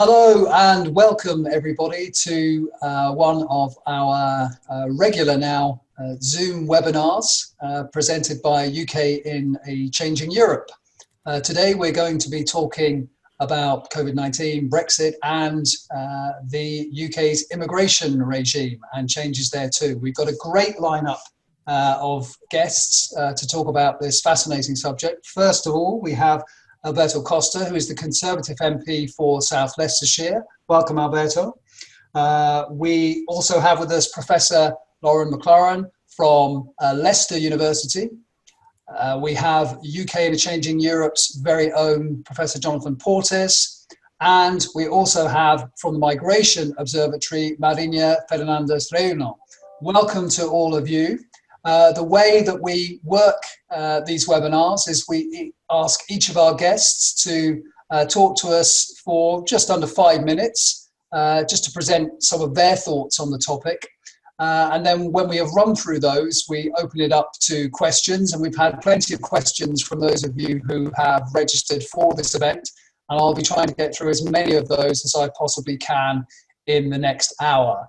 Hello and welcome everybody to one of our regular now Zoom webinars presented by UK in a Changing Europe. Today we're going to be talking about COVID-19, Brexit and the UK's immigration regime and changes there too. We've got a great lineup of guests to talk about this fascinating subject. First of all, we have Alberto Costa, who is the Conservative MP for South Leicestershire. Welcome, Alberto. We also have with us Professor McLaren from Leicester University. We have UK in a Changing Europe's very own Professor Jonathan Portes. And we also have from the Migration Observatory, Marina Fernandez, Reino. Welcome to all of you. The way that we work these webinars is we ask each of our guests to talk to us for just under 5 minutes, just to present some of their thoughts on the topic. And then when we have run through those, we open it up to questions. And we've had plenty of questions from those of you who have registered for this event. And I'll be trying to get through as many of those as I possibly can in the next hour.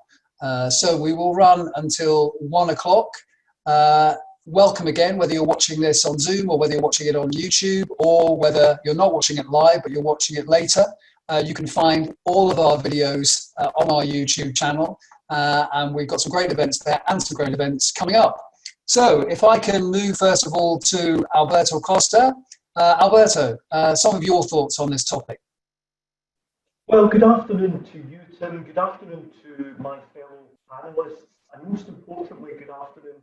So we will run until 1 o'clock. Welcome again, whether you're watching this on Zoom or whether you're watching it on YouTube or whether you're not watching it live but you're watching it later. You can find all of our videos on our YouTube channel and we've got some great events there and some great events coming up. So if I can move first of all to Alberto Costa. Alberto, some of your thoughts on this topic. Well, good afternoon to you, Tim. Good afternoon to my fellow panelists and most importantly, good afternoon to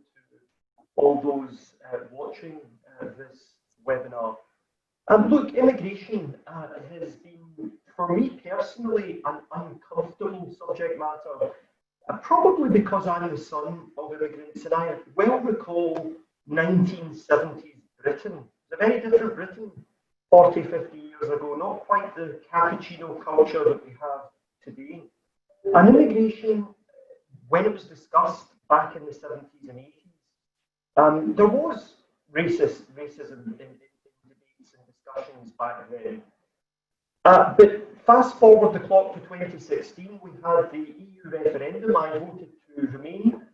all those watching this webinar. Look, immigration has been, for me personally, an uncomfortable subject matter, probably because I'm the son of immigrants and I well recall 1970s Britain. It's a very different Britain 40, 50 years ago, not quite the cappuccino culture that we have today. And immigration, when it was discussed back in the 70s and 80s, there was racism in debates and discussions back then. But fast forward the clock to 2016, we had the EU referendum. I voted to remain,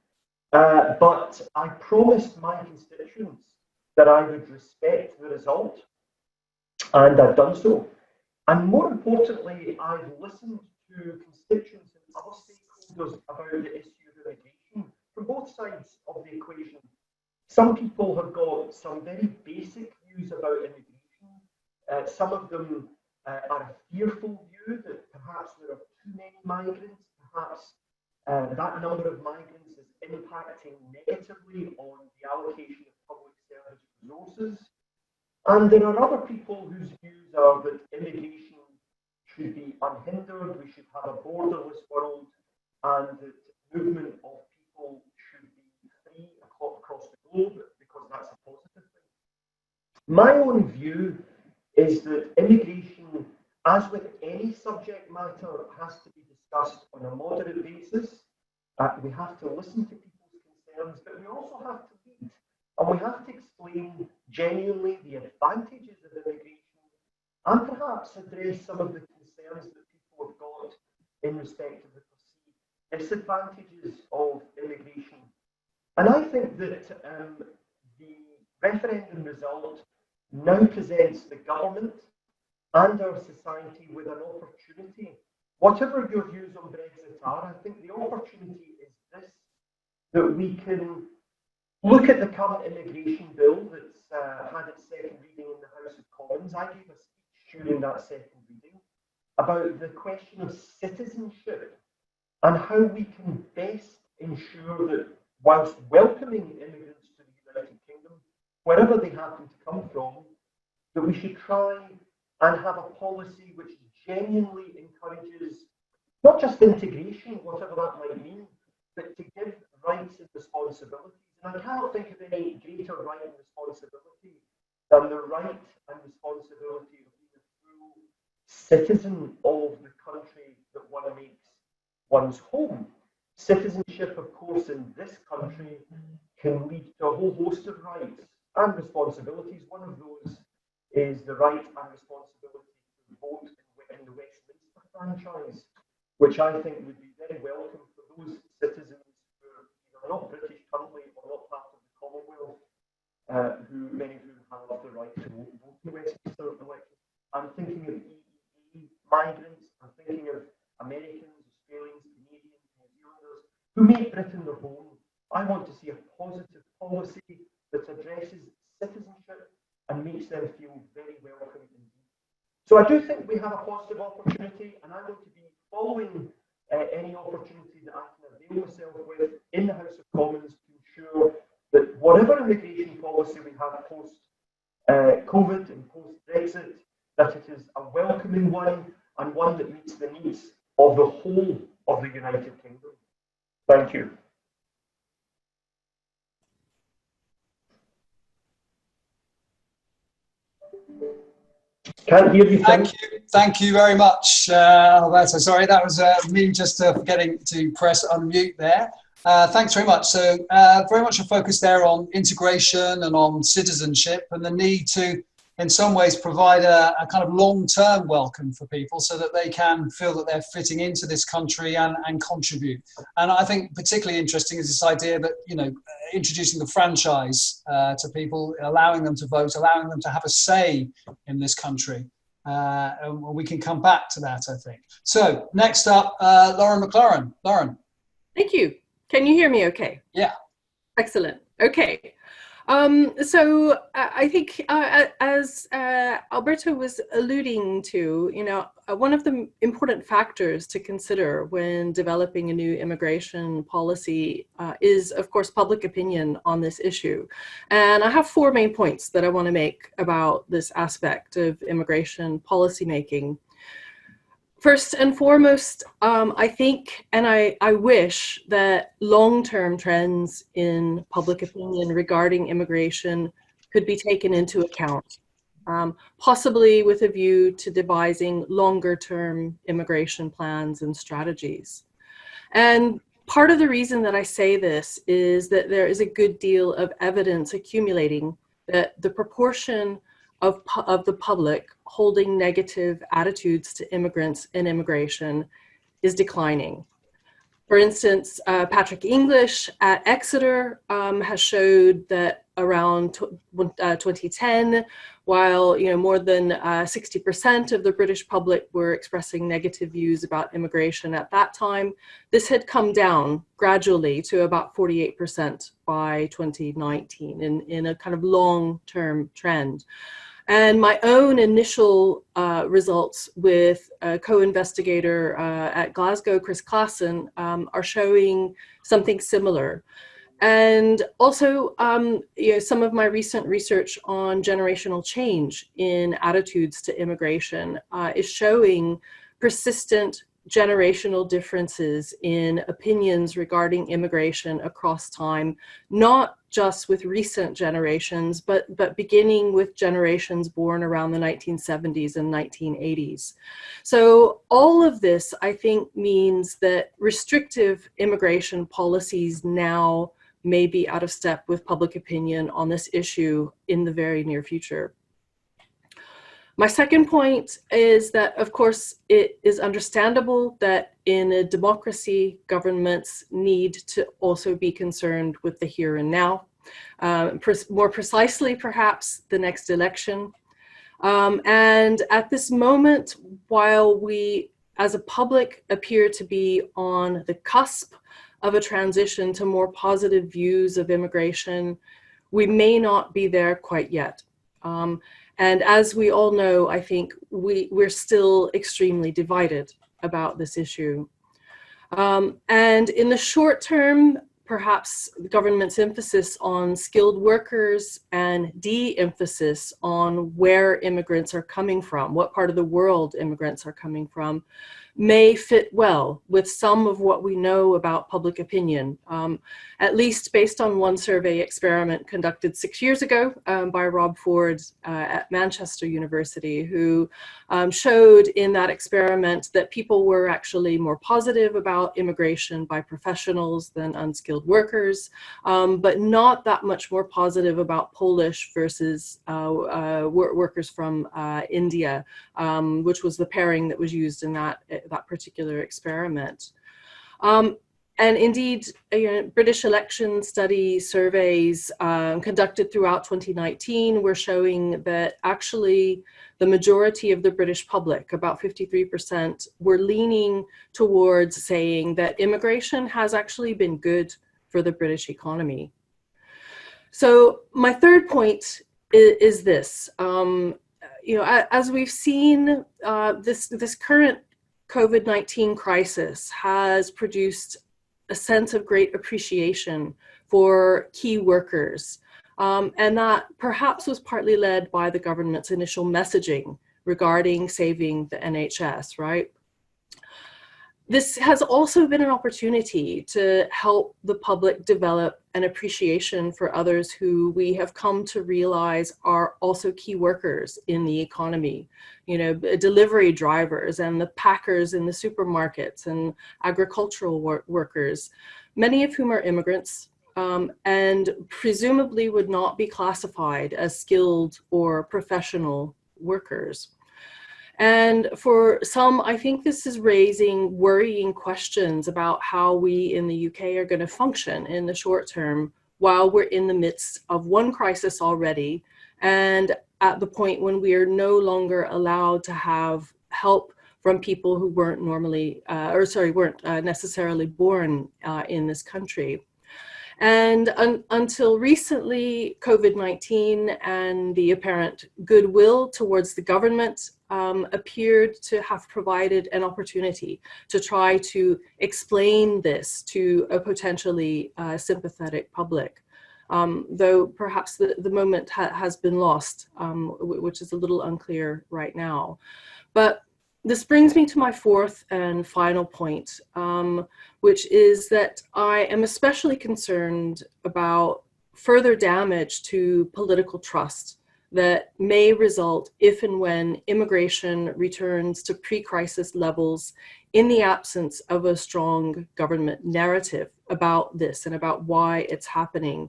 but I promised my constituents that I would respect the result, and I've done so. And more importantly, I've listened to constituents and other stakeholders about the issue of immigration from both sides of the equation. Some people have got some very basic views about immigration. Some of them are a fearful view that perhaps there are too many migrants, perhaps that number of migrants is impacting negatively on the allocation of public service resources. And there are other people whose views are that immigration should be unhindered, we should have a borderless world, and that movement of people should be free across the globe because that's a positive thing. My own view is that immigration, as with any subject matter, has to be discussed on a moderate basis. We have to listen to people's concerns, but we also have to lead. And we have to explain genuinely the advantages of immigration and perhaps address some of the concerns that people have got in respect of the perceived disadvantages of immigration. And I think that the referendum result now presents the government and our society with an opportunity. Whatever your views on Brexit are, I think the opportunity is this, that we can look at the current immigration bill that's had its second reading in the House of Commons. I gave a speech during that second reading about the question of citizenship and how we can best ensure that whilst welcoming immigrants to the United Kingdom, wherever they happen to come from, that we should try and have a policy which genuinely encourages not just integration, whatever that might mean, but to give rights and responsibilities. And I cannot think of any greater right and responsibility than the right and responsibility of being a full citizen of the country that one makes one's home. Citizenship, of course, in this country can lead to a whole host of rights and responsibilities. One of those is the right and responsibility to vote in the Westminster franchise, which I think would be very welcome for those citizens who are either not British currently or not part of the Commonwealth, who many of whom have the right to vote in Westminster elections. I'm thinking of EEE migrants, I'm thinking of Americans, Australians, Canadians, New Zealanders, who make Britain their home. I want to see a positive policy that addresses citizenship and makes them feel very welcome indeed. So I do think we have a positive opportunity, and I want to be following any opportunity that I can avail myself with in the House of Commons to ensure that whatever immigration policy we have post-COVID and post-Brexit, that it is a welcoming one and one that meets the needs of the whole of the United Kingdom. Thank you. Can't hear you. Thank you very much, Alberto. Sorry, that was me just forgetting to press unmute there. Thanks very much. So very much a focus there on integration and on citizenship and the need to, in some ways, provide a kind of long-term welcome for people so that they can feel that they're fitting into this country and contribute. And I think particularly interesting is this idea that, you know, introducing the franchise to people, allowing them to vote, allowing them to have a say in this country. And we can come back to that, I think. So next up, Lauren McLaren. Lauren. Thank you. Can you hear me okay? Yeah. Excellent. Okay. So I think as Alberto was alluding to, you know, one of the important factors to consider when developing a new immigration policy is, of course, public opinion on this issue. And I have 4 main points that I want to make about this aspect of immigration policy making. First and foremost, I think, and I wish that long-term trends in public opinion regarding immigration could be taken into account, possibly with a view to devising longer-term immigration plans and strategies. And part of the reason that I say this is that there is a good deal of evidence accumulating that the proportion of the public holding negative attitudes to immigrants and immigration is declining. For instance, Patrick English at Exeter has showed that around 2010, while more than 60% of the British public were expressing negative views about immigration at that time, this had come down gradually to about 48% by 2019 in a kind of long-term trend. And my own initial results with a co-investigator at Glasgow, Chris Classen, are showing something similar. And also, some of my recent research on generational change in attitudes to immigration is showing persistent generational differences in opinions regarding immigration across time, not just with recent generations, but beginning with generations born around the 1970s and 1980s. So all of this, I think, means that restrictive immigration policies now may be out of step with public opinion on this issue in the very near future. My second point is that, of course, it is understandable that in a democracy, governments need to also be concerned with the here and now, more precisely, perhaps, the next election. And at this moment, while we, as a public, appear to be on the cusp of a transition to more positive views of immigration, we may not be there quite yet. And as we all know, I think we're still extremely divided about this issue. And in the short term, perhaps the government's emphasis on skilled workers and de-emphasis on where immigrants are coming from, what part of the world immigrants are coming from, may fit well with some of what we know about public opinion, at least based on one survey experiment conducted 6 years ago by Rob Ford at Manchester University, who showed in that experiment that people were actually more positive about immigration by professionals than unskilled skilled workers, but not that much more positive about Polish versus workers from India, which was the pairing that was used in that particular experiment. And indeed, British election study surveys conducted throughout 2019 were showing that actually the majority of the British public, about 53%, were leaning towards saying that immigration has actually been good for the British economy. So my third point is this. As we've seen, this current COVID-19 crisis has produced a sense of great appreciation for key workers. And that perhaps was partly led by the government's initial messaging regarding saving the NHS, right? This has also been an opportunity to help the public develop an appreciation for others who we have come to realize are also key workers in the economy. Delivery drivers and the packers in the supermarkets and agricultural workers, many of whom are immigrants and presumably would not be classified as skilled or professional workers. And for some, I think this is raising worrying questions about how we in the UK are going to function in the short term while we're in the midst of one crisis already and at the point when we are no longer allowed to have help from people who weren't necessarily born in this country. And until recently, COVID-19 and the apparent goodwill towards the government appeared to have provided an opportunity to try to explain this to a potentially sympathetic public. Though perhaps the moment has been lost, which is a little unclear right now. But this brings me to my fourth and final point, which is that I am especially concerned about further damage to political trust that may result if and when immigration returns to pre-crisis levels in the absence of a strong government narrative about this and about why it's happening,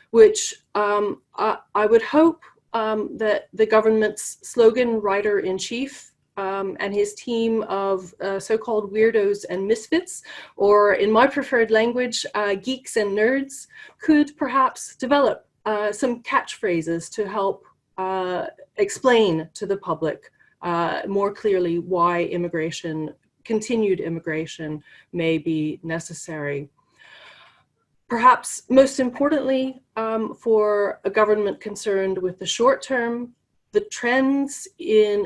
which I would hope that the government's slogan writer-in-chief and his team of so-called weirdos and misfits, or in my preferred language, geeks and nerds, could perhaps develop some catchphrases to help explain to the public more clearly why continued immigration may be necessary. Perhaps most importantly, for a government concerned with the short term, the trends in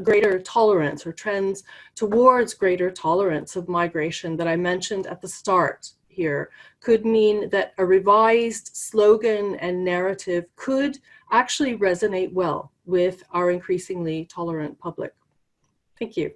greater tolerance or trends towards greater tolerance of migration that I mentioned at the start here could mean that a revised slogan and narrative could actually resonate well with our increasingly tolerant public. Thank you.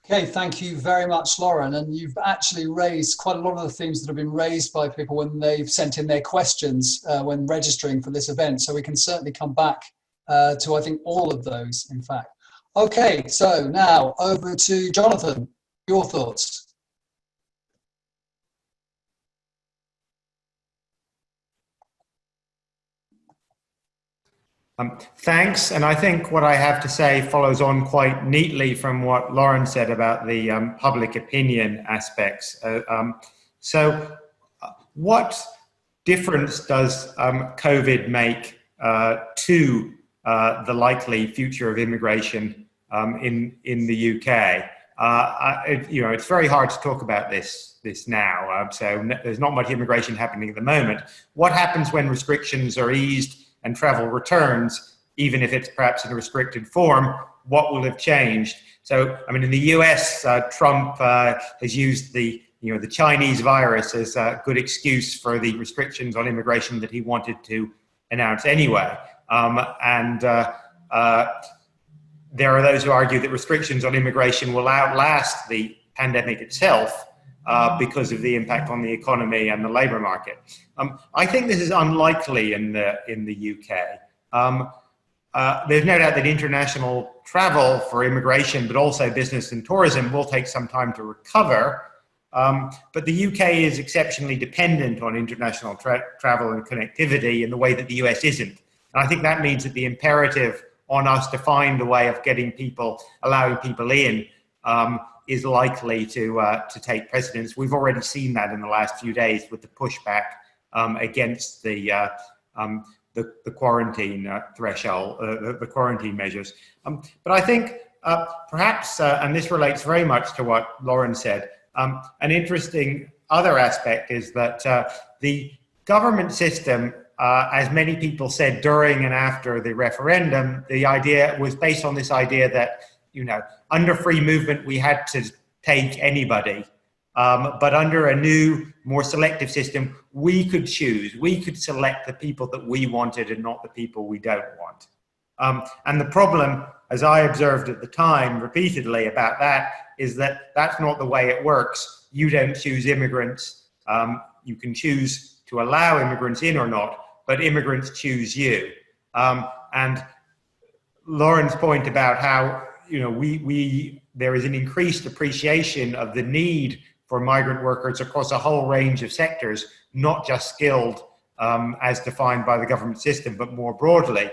Okay, thank you very much, Lauren. And you've actually raised quite a lot of the themes that have been raised by people when they've sent in their questions when registering for this event. So we can certainly come back to, I think, all of those, in fact. Okay, so now over to Jonathan, your thoughts. Thanks, and I think what I have to say follows on quite neatly from what Lauren said about the public opinion aspects. So what difference does COVID make to the likely future of immigration in the UK? It's very hard to talk about this now, so there's not much immigration happening at the moment. What happens when restrictions are eased and travel returns, even if it's perhaps in a restricted form? What will have changed? So, I mean, in the US, Trump has used the Chinese virus as a good excuse for the restrictions on immigration that he wanted to announce anyway. There are those who argue that restrictions on immigration will outlast the pandemic itself because of the impact on the economy and the labour market. I think this is unlikely in the UK. There's no doubt that international travel for immigration, but also business and tourism, will take some time to recover. But the UK is exceptionally dependent on international travel and connectivity in the way that the US isn't. And I think that means that the imperative on us to find a way of getting people, allowing people in, is likely to take precedence. We've already seen that in the last few days with the pushback against the quarantine threshold, the quarantine measures. But I think perhaps, and this relates very much to what Lauren said, an interesting other aspect is that the government system, as many people said during and after the referendum, the idea was based on this idea that, you know, under free movement, we had to take anybody. But under a new, more selective system, we could choose. We could select the people that we wanted and not the people we don't want. And the problem, as I observed at the time repeatedly about that, is that that's not the way it works. You don't choose immigrants. You can choose to allow immigrants in or not, but immigrants choose you. And Lauren's point about how, you know, there is an increased appreciation of the need for migrant workers across a whole range of sectors, not just skilled as defined by the government system, but more broadly.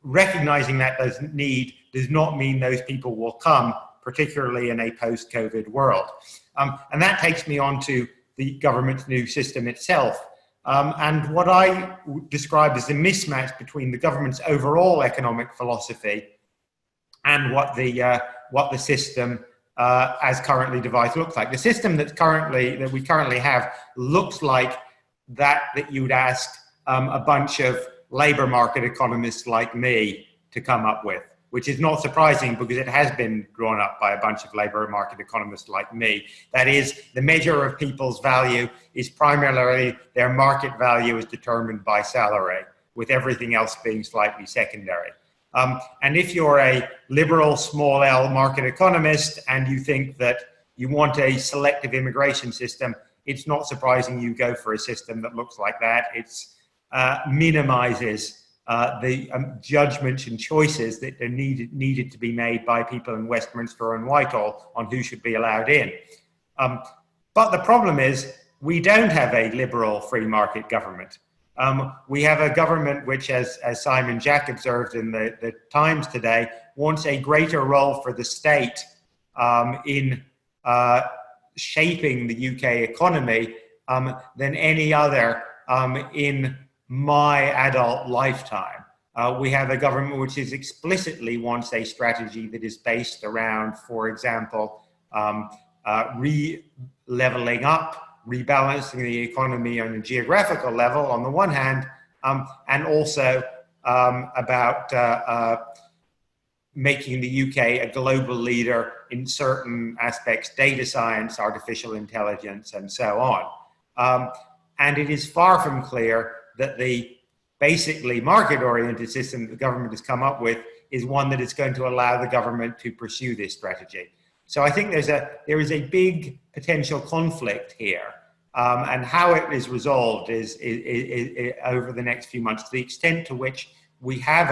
Recognizing that need does not mean those people will come, particularly in a post-COVID world. And that takes me on to the government's new system itself. And what I describe as the mismatch between the government's overall economic philosophy and what the system as currently devised looks like. The system that we currently have looks like that you would ask a bunch of labor market economists like me to come up with, which is not surprising because it has been drawn up by a bunch of labor market economists like me. That is, the measure of people's value is primarily their market value is determined by salary, with everything else being slightly secondary. And if you're a liberal small L market economist and you think that you want a selective immigration system, it's not surprising you go for a system that looks like that. It's minimizes the judgments and choices that are needed to be made by people in Westminster and Whitehall on who should be allowed in. But the problem is we don't have a liberal free market government. We have a government which, as Simon Jack observed in the Times today, wants a greater role for the state in shaping the UK economy than any other in my adult lifetime. We have a government which is explicitly wants a strategy that is based around, for example, re-leveling up, rebalancing the economy on a geographical level on the one hand, and also about making the UK a global leader in certain aspects, data science, artificial intelligence, and so on. And it is far from clear that the basically market-oriented system that the government has come up with is one that is going to allow the government to pursue this strategy. So I think there is a big potential conflict here, and how it is resolved is over the next few months, to the extent to which we have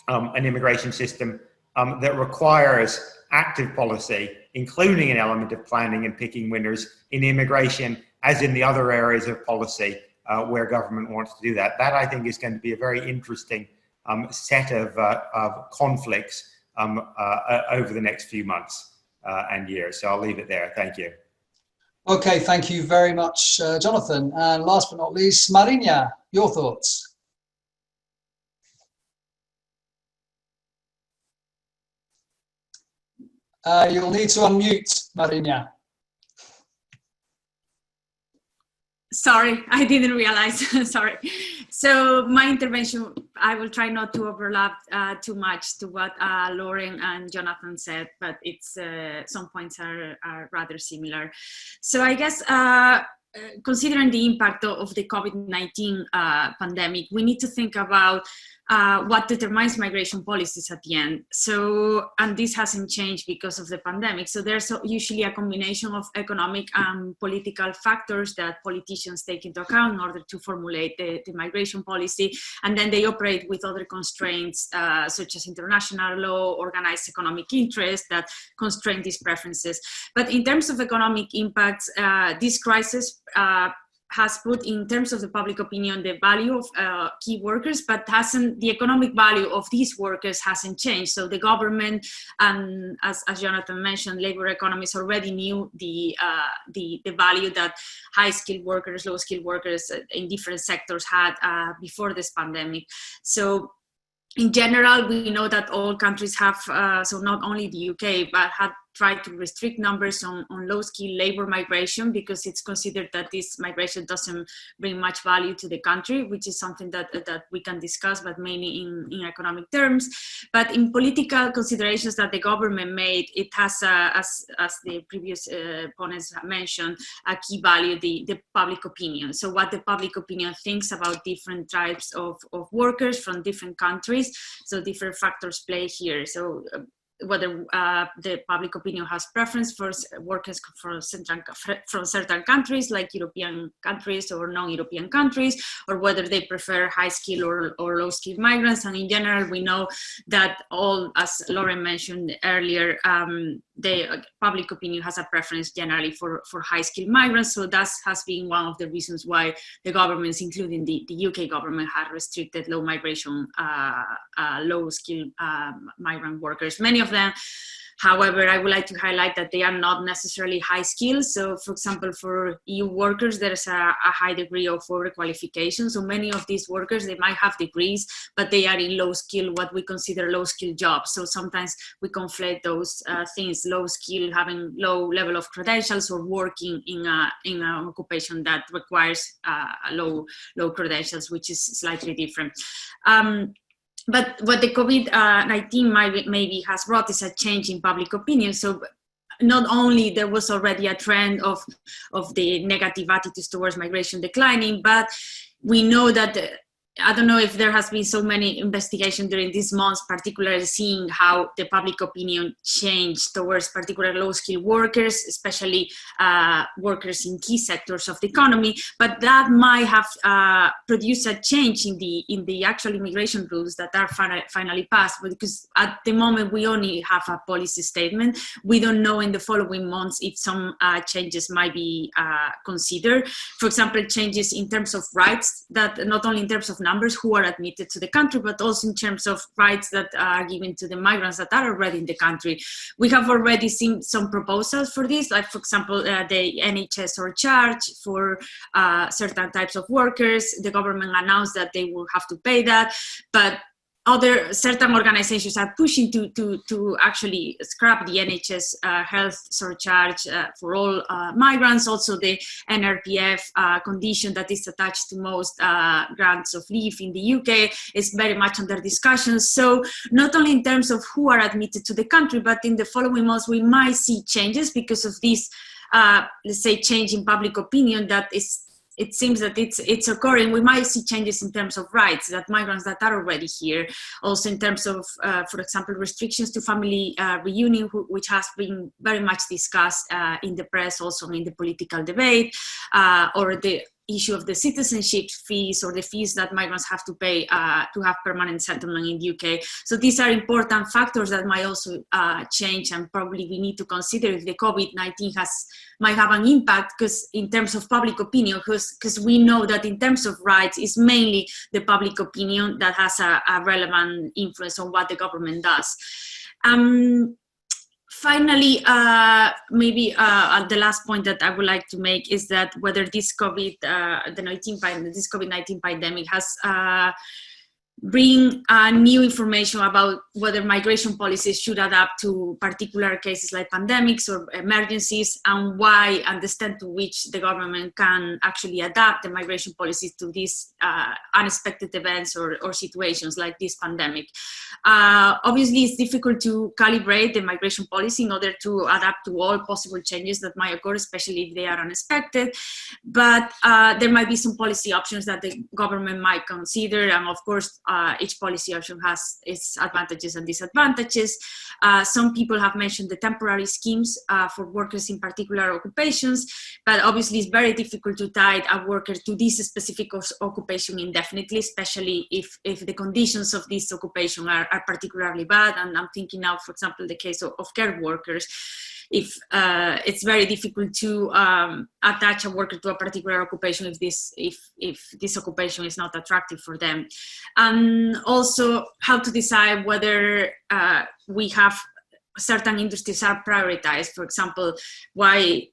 an immigration system that requires active policy, including an element of planning and picking winners in immigration, as in the other areas of policy where government wants to do that. That, I think, is going to be a very interesting set of conflicts over the next few months and years. So I'll leave it there. Thank you. Okay, thank you very much, Jonathan. And last but not least, Marina, your thoughts? You'll need to unmute, Marina. Sorry, I didn't realize. Sorry. So my intervention, I will try not to overlap too much to what Lauren and Jonathan said, but it's some points are rather similar. So I guess considering the impact of the COVID-19 pandemic, we need to think about what determines migration policies at the end. So, and this hasn't changed because of the pandemic. So there's usually a combination of economic and political factors that politicians take into account in order to formulate the migration policy. And then they operate with other constraints, such as international law, organized economic interest that constrain these preferences. But in terms of economic impacts, this crisis has put in terms of the public opinion the value of key workers, but the economic value of these workers hasn't changed. So the government, and as Jonathan mentioned, labor economists already knew the value that high-skilled workers, low-skilled workers in different sectors had before this pandemic. So in general, we know that all countries have, so not only the UK, but had tried to restrict numbers on low-skilled labor migration because it's considered that this migration doesn't bring much value to the country, which is something that we can discuss, but mainly in economic terms. But in political considerations that the government made, it has, as the previous opponents mentioned, a key value, the public opinion. So what the public opinion thinks about different types of workers from different countries. So different factors play here. So whether the public opinion has preference for workers from certain countries, like European countries or non-European countries, or whether they prefer high-skilled or low-skilled migrants. And in general, we know that all, as Lauren mentioned earlier, the public opinion has a preference generally for high-skilled migrants. So that has been one of the reasons why the governments, including the UK government, had restricted low-skilled migrant workers. Many of them, however, I would like to highlight that they are not necessarily high skilled. So for example, for EU workers, there's a high degree of overqualification. So many of these workers, they might have degrees, but they are in low skill, what we consider low skill jobs. So sometimes we conflate those things, low skill, having low level of credentials, or working in an occupation that requires low credentials, which is slightly different. But what the COVID-19 maybe has brought is a change in public opinion. So not only there was already a trend of the negative attitudes towards migration declining, but we know that I don't know if there has been so many investigations during these months, particularly seeing how the public opinion changed towards particular low-skilled workers, especially workers in key sectors of the economy. But that might have produced a change in the actual immigration rules that are finally passed. Because at the moment we only have a policy statement. We don't know in the following months if some changes might be considered. For example, changes in terms of rights, that not only in terms of numbers who are admitted to the country, but also in terms of rights that are given to the migrants that are already in the country. We have already seen some proposals for this, like for example, the NHS surcharge for certain types of workers. The government announced that they will have to pay that, but certain organizations are pushing to actually scrap the NHS health surcharge for all migrants. Also, the NRPF condition that is attached to most grants of leave in the UK is very much under discussion. So not only in terms of who are admitted to the country, but in the following months, we might see changes because of this, let's say, change in public opinion that is. It seems that it's occurring. We might see changes in terms of rights that migrants that are already here. Also in terms of, for example, restrictions to family reunion, which has been very much discussed in the press, also in the political debate, or the issue of the citizenship fees or the fees that migrants have to pay to have permanent settlement in the UK. So these are important factors that might also change, and probably we need to consider if the COVID-19 might have an impact, because in terms of public opinion, because we know that in terms of rights, it's mainly the public opinion that has a relevant influence on what the government does. Finally, maybe the last point that I would like to make is that whether this COVID-19 pandemic has bring new information about whether migration policies should adapt to particular cases like pandemics or emergencies, and why and the extent to which the government can actually adapt the migration policies to these unexpected events or situations like this pandemic. Obviously, it's difficult to calibrate the migration policy in order to adapt to all possible changes that might occur, especially if they are unexpected. But there might be some policy options that the government might consider, and of course, each policy option has its advantages and disadvantages. Some people have mentioned the temporary schemes for workers in particular occupations, but obviously it's very difficult to tie a worker to this specific occupation indefinitely, especially if the conditions of this occupation are particularly bad. And I'm thinking now, for example, the case of care workers. If it's very difficult to attach a worker to a particular occupation if this occupation is not attractive for them, and also how to decide whether we have certain industries are prioritized. For example, why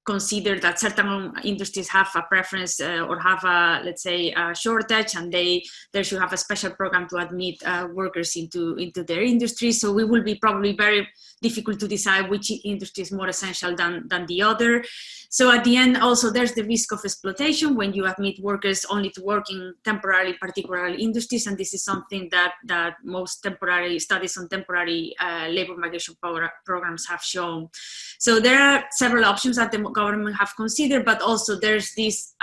consider that certain industries have a preference or have a, let's say, a shortage, and there should have a special program to admit workers into their industry. So it will be probably very difficult to decide which industry is more essential than the other. So at the end, also there's the risk of exploitation when you admit workers only to work in temporary particular industries, and this is something that most temporary studies on temporary labor migration programs have shown. So there are several options that the government have considered, but also there's this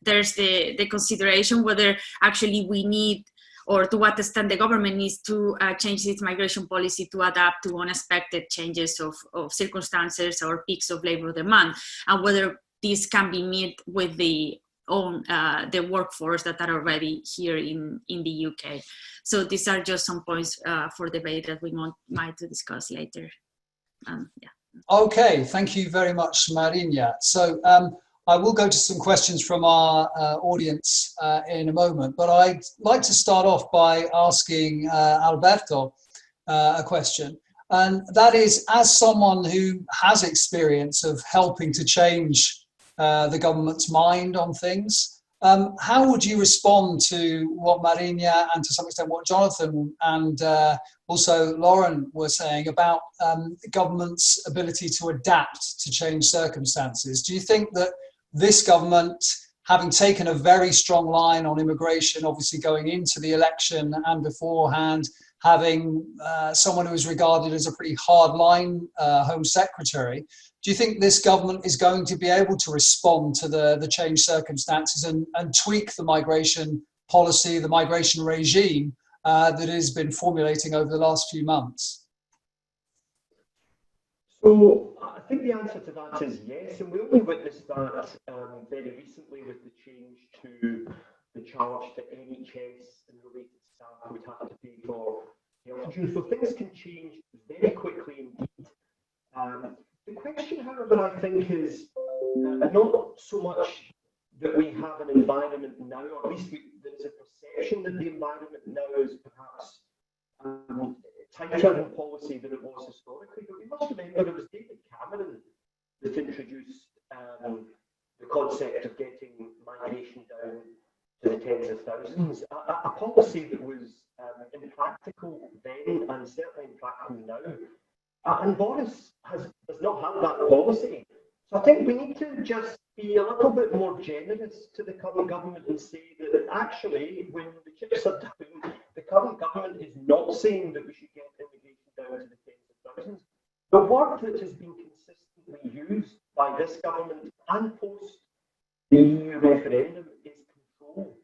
there's the consideration whether actually we need, or to what extent the government needs to change its migration policy to adapt to unexpected changes of circumstances or peaks of labor demand, and whether this can be met with the workforce that are already here in the UK. So these are just some points for debate that we might discuss later. Yeah. Okay, thank you very much, Marina. So I will go to some questions from our audience in a moment, but I'd like to start off by asking Alberto a question. And that is, as someone who has experience of helping to change the government's mind on things, how would you respond to what Marina and to some extent what Jonathan and also Lauren were saying about the government's ability to adapt to change circumstances? Do you think that this government, having taken a very strong line on immigration, obviously going into the election and beforehand, having someone who is regarded as a pretty hard-line Home Secretary, do you think this government is going to be able to respond to the changed circumstances and tweak the migration policy, the migration regime that has been formulating over the last few months? So I think the answer to that is yes, and we only witnessed that very recently with the change to the charge that NHS and related staff would have to pay for health insurance. So things can change very quickly indeed. The question, however, I think is not so much that we have an environment now, or at least there is a perception that the environment now is perhaps tighter in policy than it was historically, but we must remember it was David Cameron that introduced the concept of getting migration down to the tens of thousands, a policy that was impractical then and certainly impractical now. And Boris has not had that policy. So I think we need to just be a little bit more generous to the current government and say that actually, when the chips are down, the current government is not saying that we should get immigration down to the tens of thousands. The word that has been consistently used by this government and post the EU referendum is control.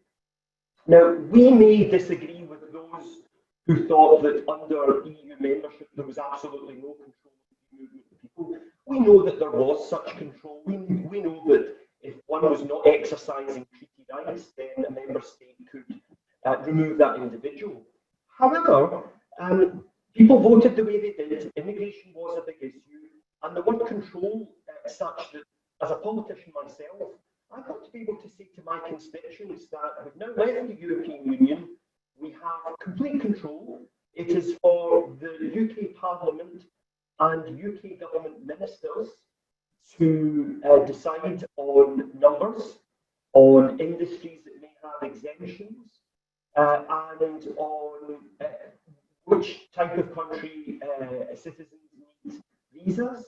Now, we may disagree with those who thought that under EU membership there was absolutely no control of the movement of people. We know that there was such control. We know that if one was not exercising treaty rights, then a member state could remove that individual. However, people voted the way they did. Immigration was a big issue, and the word control such that, as a politician myself, I've got to be able to say to my constituents that we've now left the European Union, we have complete control. It is for the UK Parliament and UK government ministers to decide on numbers, on industries that may have exemptions, and on which type of country citizens need visas,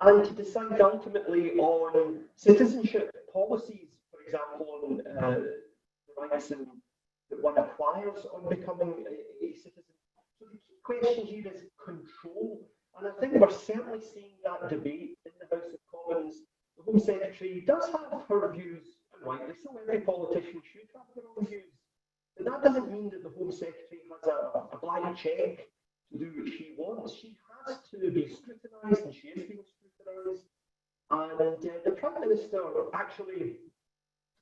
and to decide ultimately on citizenship policies, for example, on the rights that one acquires on becoming a citizen. So the key question here is control, and I think we're certainly seeing that debate in the House of Commons. The Home Secretary does have her views, and rightly so, every politician should have their own views, but that doesn't mean that the Home Secretary check to do what she wants. She has to be scrutinised, and she is being scrutinised. And the Prime Minister, actually,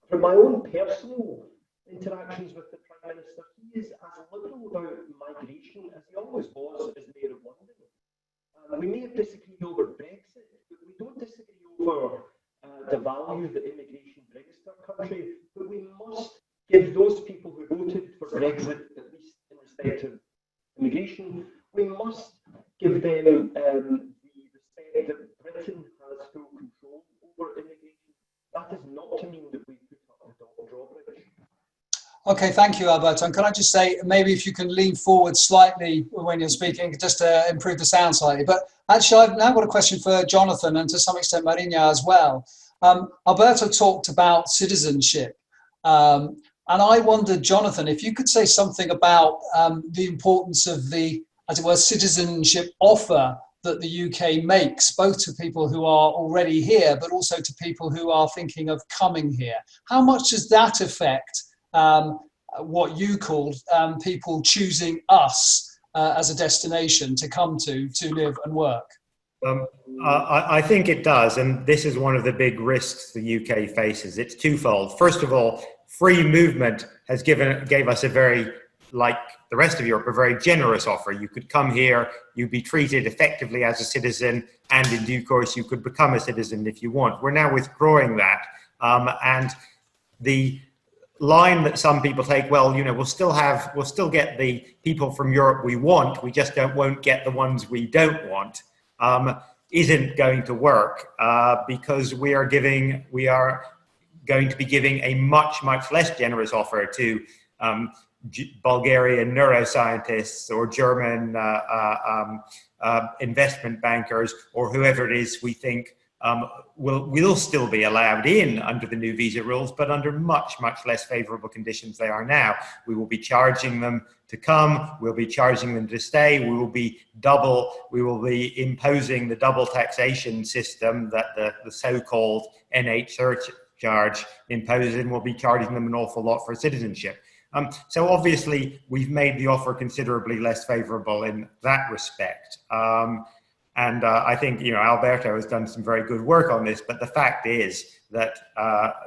from my own personal interactions with the Prime Minister, he is as liberal about migration as he always was as Mayor of London. We may have disagreed over Brexit, but we don't disagree over the value that immigration brings to our country. But we must give those people who voted for Brexit, at least in respect of immigration, we must give them the respect that Britain has full control over immigration. That is not to mean that we put up the drawbridge. Okay, thank you, Alberto. And can I just say, maybe if you can lean forward slightly when you're speaking, just to improve the sound slightly. But actually, I've now got a question for Jonathan and to some extent Marina as well. Alberto talked about citizenship. And I wondered, Jonathan, if you could say something about the importance of the, as it were, citizenship offer that the UK makes, both to people who are already here, but also to people who are thinking of coming here. How much does that affect what you called people choosing us as a destination to come to live and work? I think it does, and this is one of the big risks the UK faces. It's twofold. First of all, free movement has gave us a very, like the rest of Europe, a very generous offer. You could come here, you'd be treated effectively as a citizen, and in due course you could become a citizen if you want. We're now withdrawing that, and the line that some people take, well, you know, we'll still get the people from Europe we want, we just won't get the ones we don't want, isn't going to work because we are going to be giving a much less generous offer to Bulgarian neuroscientists or German investment bankers or whoever it is we think will still be allowed in under the new visa rules, but under much less favorable conditions they are now. We will be charging them to come, we'll be charging them to stay, we will be imposing the double taxation system that the so-called NH surcharge imposes, and we'll be charging them an awful lot for citizenship. So obviously we've made the offer considerably less favorable in that respect. And I think, you know, Alberto has done some very good work on this, but the fact is that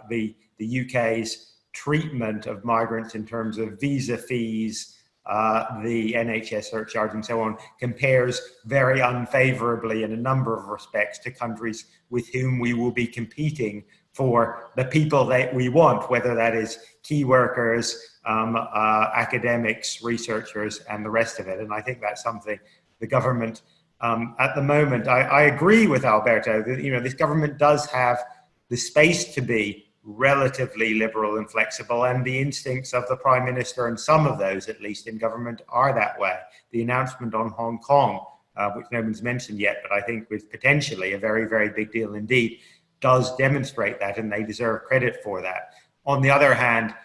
the UK's treatment of migrants in terms of visa fees, the NHS surcharge and so on, compares very unfavorably in a number of respects to countries with whom we will be competing for the people that we want, whether that is key workers, academics, researchers, and the rest of it. And I think that's something the government, at the moment, I agree with Alberto that, you know, this government does have the space to be relatively liberal and flexible, and the instincts of the Prime Minister, and some of those at least in government, are that way. The announcement on Hong Kong, which no one's mentioned yet, but I think was potentially a very big deal indeed, does demonstrate that, and they deserve credit for that. On the other hand,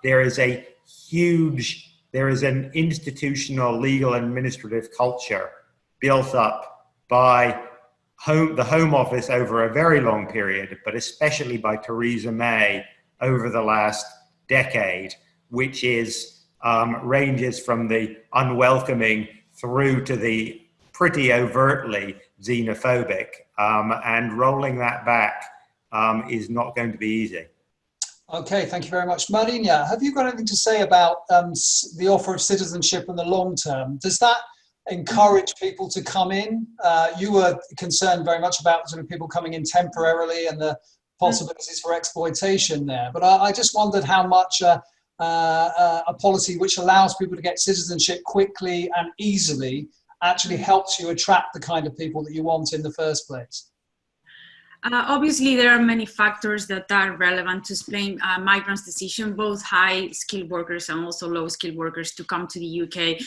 there is an institutional, legal, and administrative culture built up by the Home Office over a very long period, but especially by Theresa May over the last decade, which is ranges from the unwelcoming through to the pretty overtly xenophobic, and rolling that back is not going to be easy. Okay, thank you very much. Marina, have you got anything to say about the offer of citizenship in the long term? Does that encourage people to come in? You were concerned very much about sort of people coming in temporarily and the possibilities for exploitation there. But I just wondered how much a policy which allows people to get citizenship quickly and easily actually helps you attract the kind of people that you want in the first place. Obviously, there are many factors that are relevant to explain migrants' decision, both high-skilled workers and also low-skilled workers to come to the UK.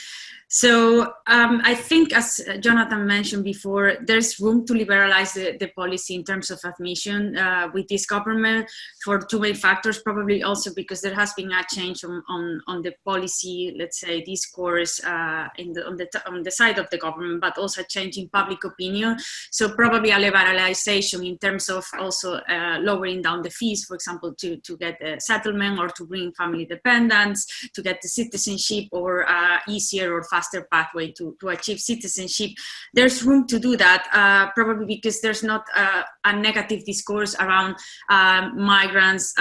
So I think, as Jonathan mentioned before, there's room to liberalize the policy in terms of admission with this government for two main factors, probably also because there has been a change on the policy, let's say, discourse on the side of the government, but also a change in public opinion. So probably a liberalization in terms of also lowering down the fees, for example, to get a settlement or to bring family dependents, to get the citizenship, or easier or faster pathway to achieve citizenship. There's room to do that, probably because there's not a negative discourse around migrants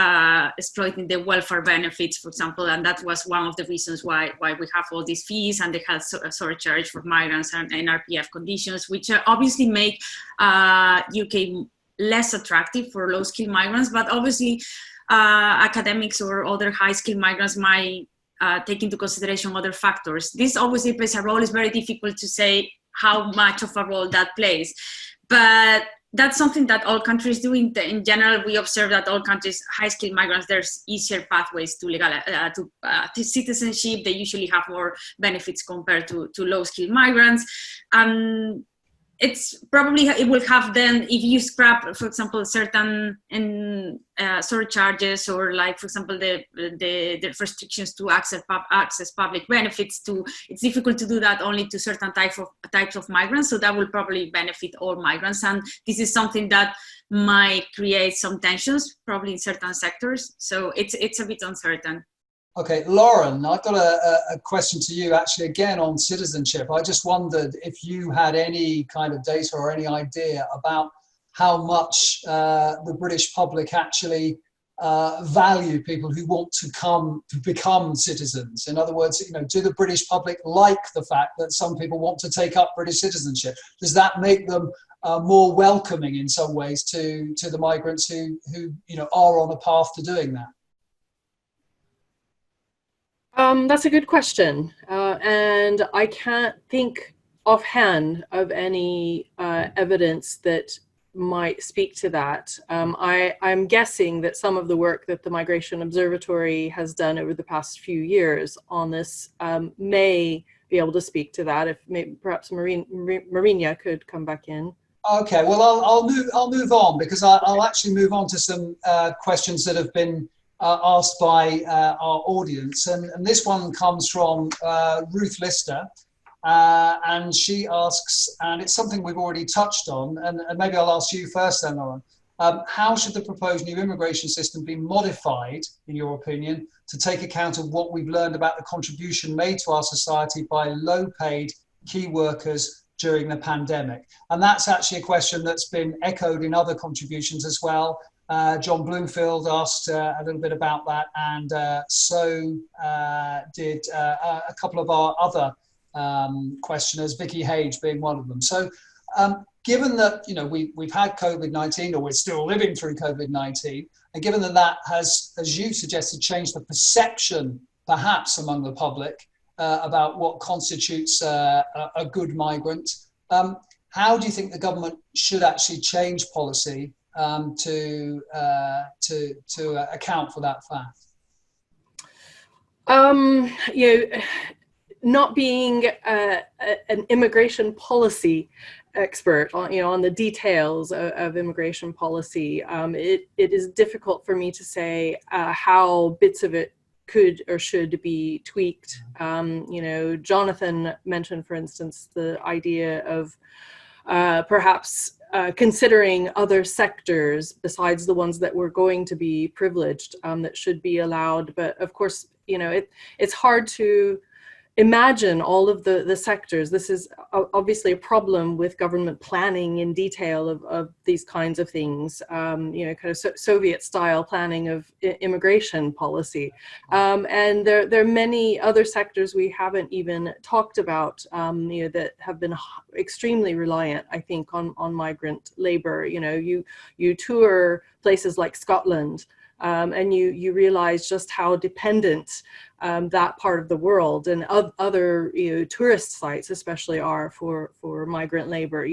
exploiting the welfare benefits, for example, and that was one of the reasons why we have all these fees and the health surcharge for migrants and NRPF conditions, which obviously make UK less attractive for low-skilled migrants, but obviously academics or other high-skilled migrants might take into consideration other factors. This obviously plays a role. It's very difficult to say how much of a role that plays, but that's something that all countries do. In general, we observe that all countries, high-skilled migrants, there's easier pathways to legal to citizenship. They usually have more benefits compared to low-skilled migrants. It's probably, it will have then, if you scrap, for example, certain surcharges, or like, for example, the restrictions to access public benefits, it's difficult to do that only to certain types of migrants. So that will probably benefit all migrants. And this is something that might create some tensions, probably in certain sectors. So it's a bit uncertain. Okay, Lauren, I've got a question to you, actually, again, on citizenship. I just wondered if you had any kind of data or any idea about how much the British public actually value people who want to become citizens. In other words, do the British public like the fact that some people want to take up British citizenship? Does that make them more welcoming in some ways to the migrants who are on a path to doing that? That's a good question, and I can't think offhand of any evidence that might speak to that. I'm guessing that some of the work that the Migration Observatory has done over the past few years on this may be able to speak to that. If maybe perhaps Marina could come back in. Okay, well, I'll move on, because I'll actually move on to some questions that have been asked by our audience, and this one comes from Ruth Lister, and she asks, and it's something we've already touched on, and maybe I'll ask you first then, Lauren. How should the proposed new immigration system be modified, in your opinion, to take account of what we've learned about the contribution made to our society by low-paid key workers during the pandemic? And that's actually a question that's been echoed in other contributions as well. John Bloomfield asked a little bit about that, and so did a couple of our other questioners, Vicky Hage being one of them. So given that we've had COVID-19, or we're still living through COVID-19, and given that that has, as you suggested, changed the perception perhaps among the public about what constitutes a good migrant, how do you think the government should actually change policy to account for that fact? Not being an immigration policy expert on the details of immigration policy, it is difficult for me to say how bits of it could or should be tweaked. Jonathan mentioned, for instance, the idea of perhaps considering other sectors besides the ones that were going to be privileged that should be allowed. But of course, it's hard to imagine all of the sectors. This is obviously a problem with government planning in detail of these kinds of things, kind of Soviet style planning of immigration policy. And there are many other sectors we haven't even talked about, that have been extremely reliant, I think, on migrant labor. You tour places like Scotland, and you realize just how dependent that part of the world and other tourist sites especially are for migrant labor.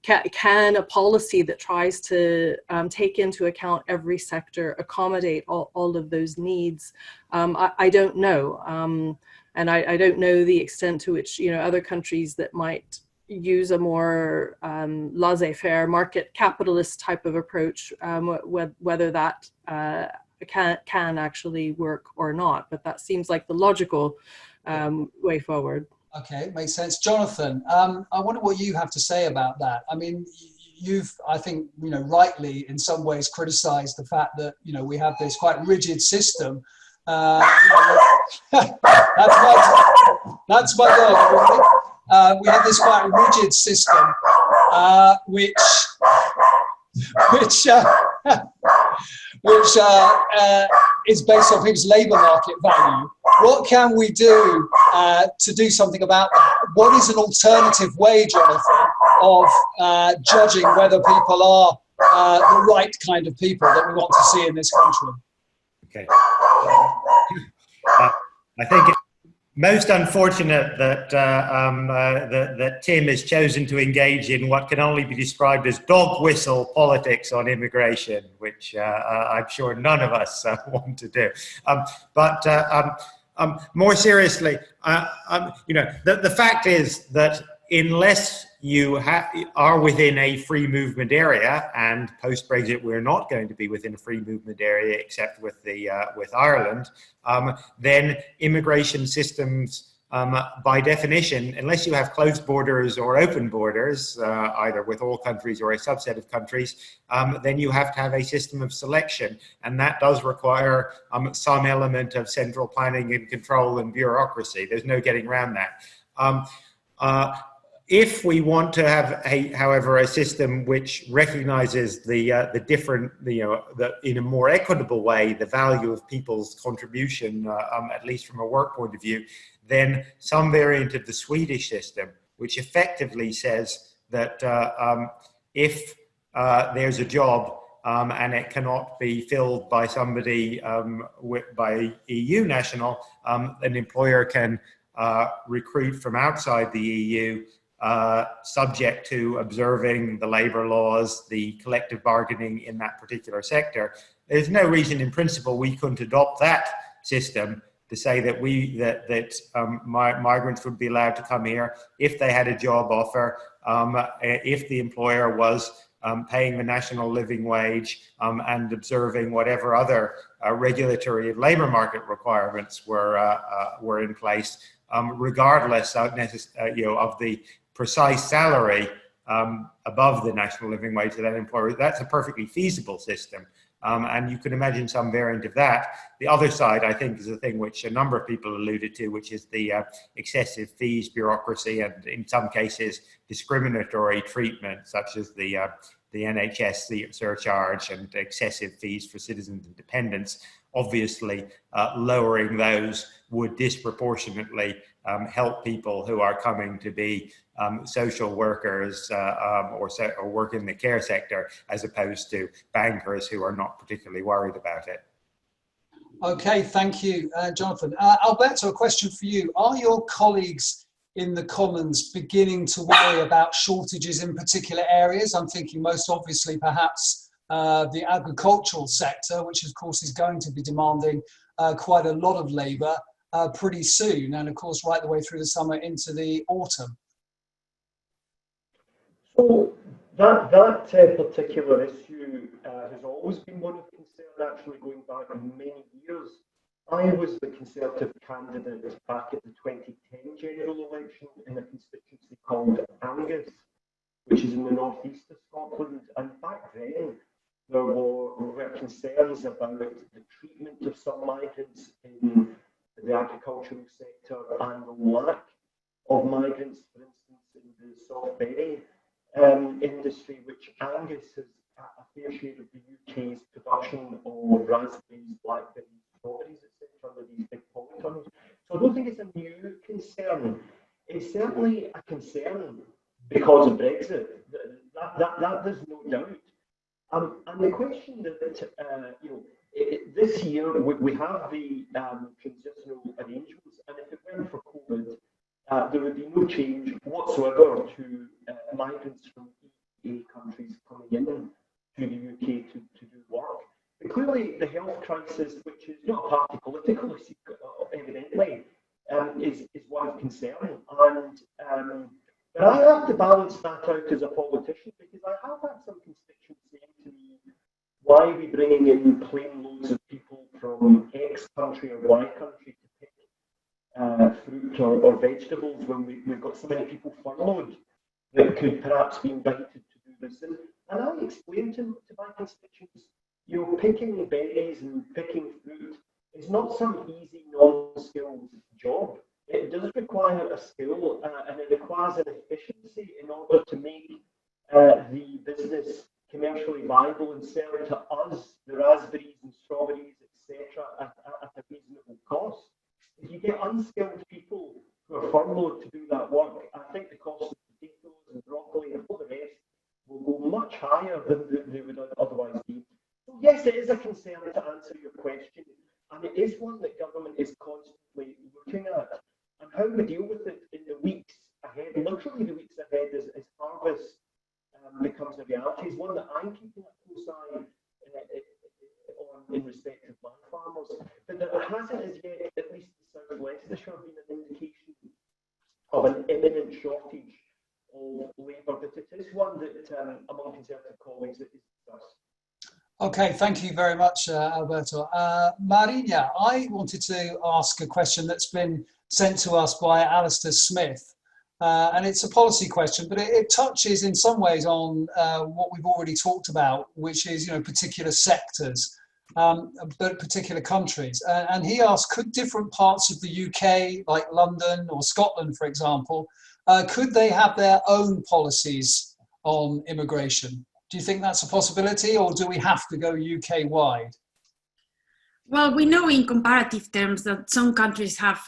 Can a policy that tries to take into account every sector accommodate all of those needs? I don't know, and I don't know the extent to which other countries that might use a more laissez-faire market capitalist type of approach, whether that can actually work or not. But that seems like the logical way forward. Okay, makes sense. Jonathan, I wonder what you have to say about that. I mean, you've, I think, rightly in some ways criticised the fact that we have this quite rigid system. That's my dog, everybody. We have this quite rigid system, which is based on people's labour market value. What can we do to do something about that? What is an alternative way, Jonathan, of judging whether people are the right kind of people that we want to see in this country? Okay. I think it's most unfortunate that that Tim has chosen to engage in what can only be described as dog whistle politics on immigration, which I'm sure none of us want to do. More seriously, the fact is that unless you are within a free movement area, and post-Brexit we're not going to be within a free movement area except with with Ireland, then immigration systems, by definition, unless you have closed borders or open borders, either with all countries or a subset of countries, then you have to have a system of selection, and that does require some element of central planning and control and bureaucracy. There's no getting around that. If we want to have, however, a system which recognizes the different, in a more equitable way, the value of people's contribution, at least from a work point of view, then some variant of the Swedish system, which effectively says that if there's a job and it cannot be filled by somebody, by EU national, an employer can recruit from outside the EU, subject to observing the labour laws, the collective bargaining in that particular sector. There's no reason in principle we couldn't adopt that system to say that migrants would be allowed to come here if they had a job offer, if the employer was paying the national living wage and observing whatever other regulatory and labour market requirements were in place, regardless of the precise salary above the national living wage of that employer. That's a perfectly feasible system. And you can imagine some variant of that. The other side, I think, is the thing which a number of people alluded to, which is the excessive fees, bureaucracy, and in some cases, discriminatory treatment, such as the NHS surcharge and excessive fees for citizens and dependents. Obviously, lowering those would disproportionately help people who are coming to be social workers or work in the care sector, as opposed to bankers who are not particularly worried about it. Okay, thank you, Jonathan. Alberto, a question for you. Are your colleagues in the Commons beginning to worry about shortages in particular areas? I'm thinking most obviously perhaps the agricultural sector, which of course is going to be demanding quite a lot of labour pretty soon, and of course right the way through the summer into the autumn. So that particular issue has always been one of concern, actually going back many years. I was the Conservative candidate back at the 2010 general election in a constituency called Angus, which is in the northeast of Scotland, and back then there were concerns about the treatment of some migrants in the agricultural sector and the lack of migrants, for instance, in the soft berry industry, which Angus has a fair share of the UK's production of raspberries, blackberries, strawberries, etc., under these big polytons. So I don't think it's a new concern. It's certainly a concern because of Brexit. That there's no doubt. And the question that this year we have the transitional arrangements, and if it weren't for COVID, there would be no change whatsoever to migrants from EEA countries coming in to the UK to do work. But clearly, the health crisis, which is not a party political issue, evidently, is one of concern. And but I have to balance that out as a politician, because I have had some constituents saying to me, why are we bringing in plane loads of people from X country or Y country to pick fruit or vegetables when we've got so many people furloughed that could perhaps be invited to do this? And explain to my constituents, you know, picking berries and picking fruit is not some easy, non-skilled job. It does require a skill, and it requires an efficiency in order to make the business commercially viable and sell to us the raspberries and strawberries, etc., at a reasonable cost. If you get unskilled people who are furloughed to do that work, I think the cost of potatoes and broccoli and all the rest will go much higher than they would otherwise be. So yes, it is a concern, to answer your question, and it is one that government is constantly looking at. And how we deal with it in the weeks ahead, literally the weeks ahead, as harvest becomes a reality, is one that I'm keeping a close eye on in respect of my farmers. But there hasn't as yet, at least in South Leicestershire, been an indication of an imminent shortage of labour, but it is one that among Conservative colleagues it is discussed. Okay, thank you very much, Alberto. Marina, I wanted to ask a question that's been sent to us by Alistair Smith. And it's a policy question, but it touches in some ways on what we've already talked about, which is, you know, particular sectors, but particular countries. And he asked, could different parts of the UK, like London or Scotland, for example, could they have their own policies on immigration? Do you think that's a possibility, or do we have to go UK-wide? Well, we know in comparative terms that some countries have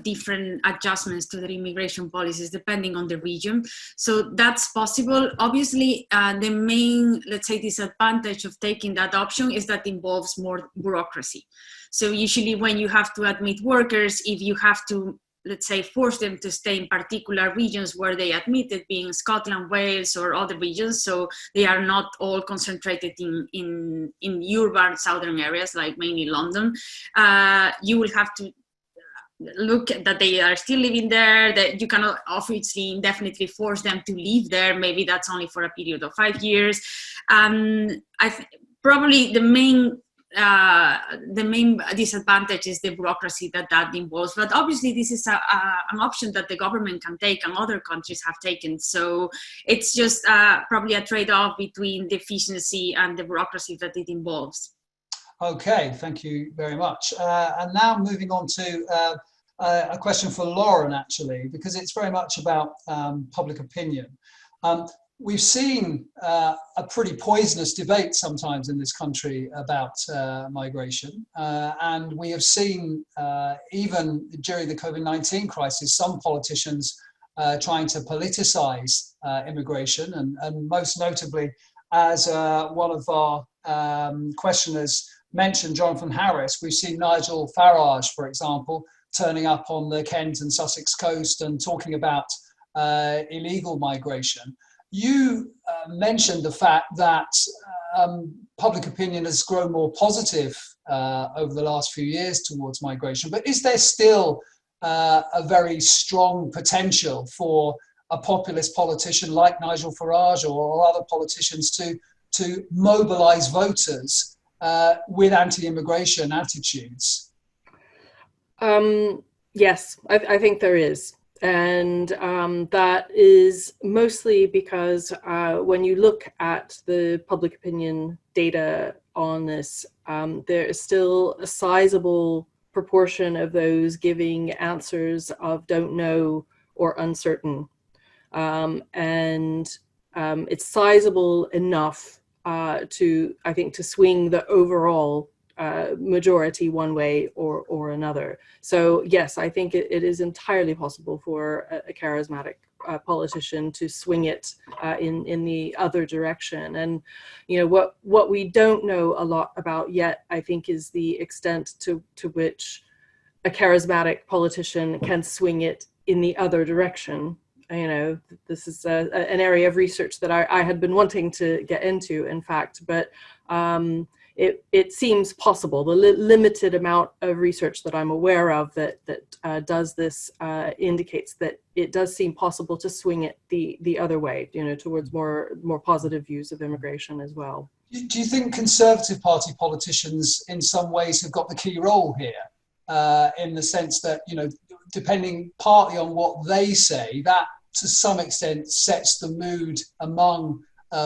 different adjustments to their immigration policies depending on the region. So that's possible. Obviously, the main, let's say, disadvantage of taking that option is that involves more bureaucracy. So usually when you have to admit workers, if you have to, let's say, force them to stay in particular regions where they admitted, being Scotland, Wales, or other regions, so they are not all concentrated in urban southern areas, like mainly London, you will have to look at that they are still living there, that you cannot obviously indefinitely force them to live there. Maybe that's only for a period of 5 years. Probably the main disadvantage is the bureaucracy that involves, but obviously this is an option that the government can take and other countries have taken. So it's just probably a trade-off between the efficiency and the bureaucracy that it involves. Okay, thank you very much. And now moving on to a question for Lauren, actually, because it's very much about public opinion. We've seen a pretty poisonous debate sometimes in this country about migration, and we have seen even during the COVID-19 crisis some politicians trying to politicise immigration, and most notably, as one of our questioners mentioned, Jonathan Harris, we've seen Nigel Farage, for example, turning up on the Kent and Sussex coast and talking about illegal migration. You mentioned the fact that public opinion has grown more positive over the last few years towards migration, but is there still a very strong potential for a populist politician like Nigel Farage or other politicians to mobilise voters with anti-immigration attitudes? Yes, I think there is. And that is mostly because when you look at the public opinion data on this, there is still a sizable proportion of those giving answers of don't know or uncertain. And it's sizable enough to, I think, to swing the overall majority one way or another. So yes, I think it is entirely possible for a charismatic politician to swing it in the other direction. And you know what we don't know a lot about yet, I think, is the extent to which a charismatic politician can swing it in the other direction. You know, this is an area of research that I had been wanting to get into, in fact, but it seems possible. The limited amount of research that I'm aware of that does this indicates that it does seem possible to swing it the other way, you know, towards more positive views of immigration as well. Do you think Conservative Party politicians in some ways have got the key role here, in the sense that, you know, depending partly on what they say, that to some extent sets the mood among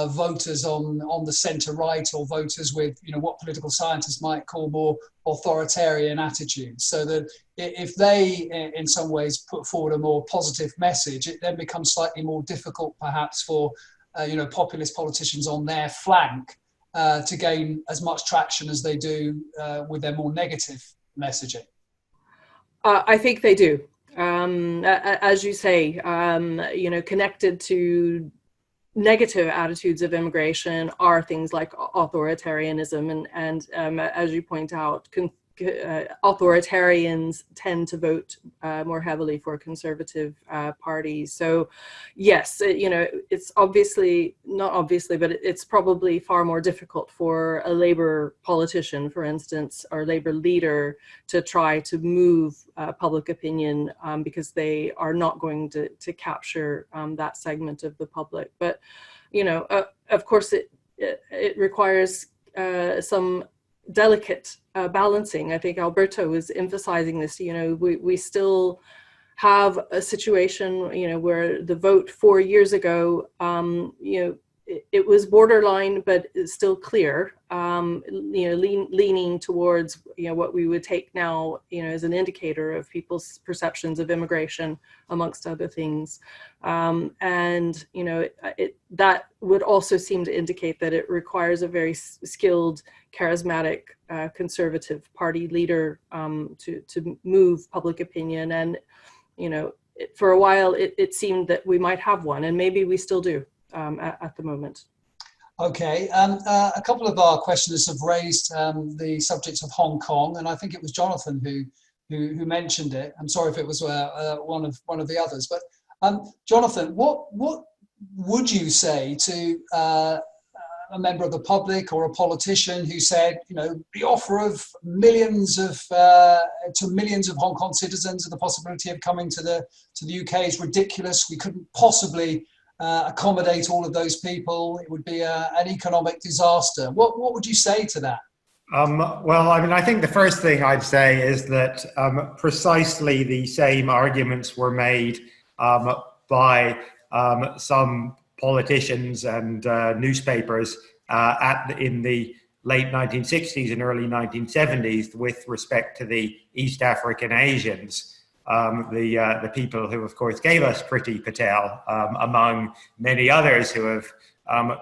voters on the centre-right, or voters with, what political scientists might call more authoritarian attitudes. So that if they, in some ways, put forward a more positive message, it then becomes slightly more difficult, perhaps, for populist politicians on their flank to gain as much traction as they do with their more negative messaging. I think they do. As you say, connected to negative attitudes of immigration are things like authoritarianism, and as you point out, authoritarians tend to vote more heavily for conservative parties. So yes, it's it's probably far more difficult for a Labour politician, for instance, or Labour leader, to try to move public opinion because they are not going to capture that segment of the public. But of course it requires some delicate balancing. I think Alberto was emphasizing this. We still have a situation, where the vote 4 years ago, it was borderline, but it's still clear, leaning towards, what we would take now, as an indicator of people's perceptions of immigration, amongst other things. That would also seem to indicate that it requires a very skilled, charismatic, conservative party leader to move public opinion. And, for a while, it seemed that we might have one, and maybe we still do. At the moment. Okay, a couple of our questioners have raised the subject of Hong Kong, and I think it was Jonathan who mentioned it. I'm sorry if it was one of the others, but Jonathan, what would you say to a member of the public or a politician who said, the offer of millions of Hong Kong citizens and the possibility of coming to the UK is ridiculous. We couldn't possibly accommodate all of those people. It would be an economic disaster. What would you say to that? Well, I think the first thing I'd say is that precisely the same arguments were made by some politicians and newspapers in the late 1960s and early 1970s with respect to the East African Asians. The people who, of course, gave us Priti Patel, among many others who have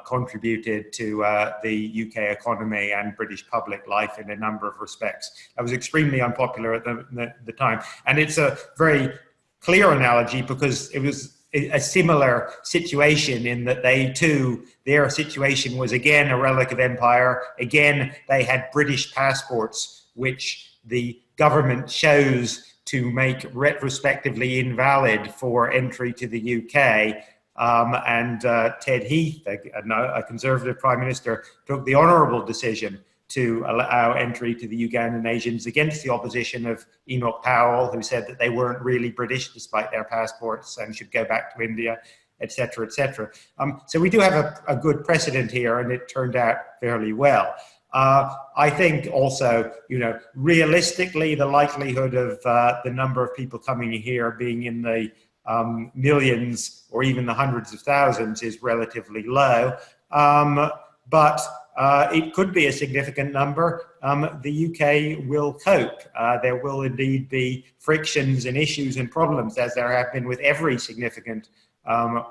contributed to the UK economy and British public life in a number of respects. That was extremely unpopular at the time. And it's a very clear analogy because it was a similar situation in that they too, their situation was again a relic of empire. Again, they had British passports, which the government chose to make retrospectively invalid for entry to the UK. And Ted Heath, a Conservative Prime Minister, took the honourable decision to allow entry to the Ugandan Asians against the opposition of Enoch Powell, who said that they weren't really British despite their passports and should go back to India, etc., etc. So we do have a good precedent here, and it turned out fairly well. I think also, realistically, the likelihood of the number of people coming here being in the millions or even the hundreds of thousands is relatively low, but it could be a significant number. The UK will cope. There will indeed be frictions and issues and problems, as there have been with every significant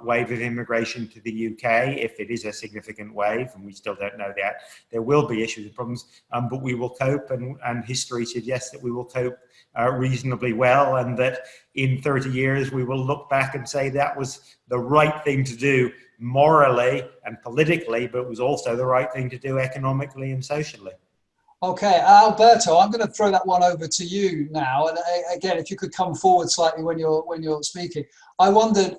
wave of immigration to the UK, if it is a significant wave, and we still don't know that. There will be issues and problems, but we will cope, and history suggests that we will cope reasonably well, and that in 30 years we will look back and say that was the right thing to do morally and politically, but it was also the right thing to do economically and socially. Okay, Alberto, I'm going to throw that one over to you now. And again, if you could come forward slightly when you're speaking. I wondered